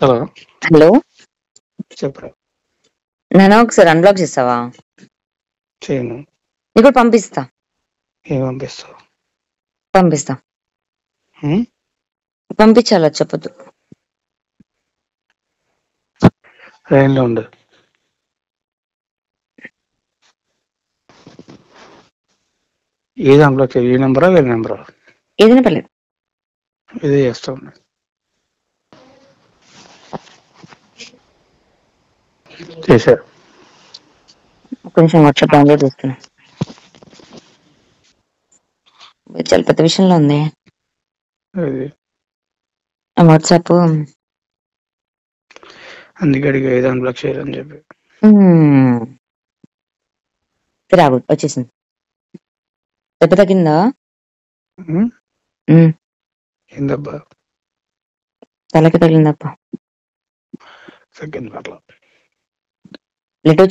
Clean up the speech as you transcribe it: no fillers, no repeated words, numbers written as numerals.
Hello hello చెప్పరా. నాన్న ఒకసారి అన్బ్లాక్ చేస్తావా? చేయను. నీకు పంపిస్తా ఏం పంపిస్తావు? పంపిస్తా హ్మ్? పంపించాలా చెప్పదు. లైన్లో ఉండు. ఏది అన్బ్లాక్ చేయి? ఈ నెంబరా వేరే నెంబరా? ఏదైనా పర్లేదు. ఇదే చేస్తా ఉన్నా. చేశా. ఒక నిమిషం వాట్సాప్ డౌన్లోడ్ చేస్తున్నా. ఇది చాలా పెద్ద విషయంలో ఉంది అది ఆ వాట్సాప్. అందుకే అడిగా ఏది అన్బ్లాక్ చేయాలని చెప్పి. రాగు వచ్చేసింది. దెబ్బ తగ్గిందా? హ్మ్? ఏందబ్బా తలకి తగిలిందప్ప. తగ్గింది పర్లా. బ్లడ్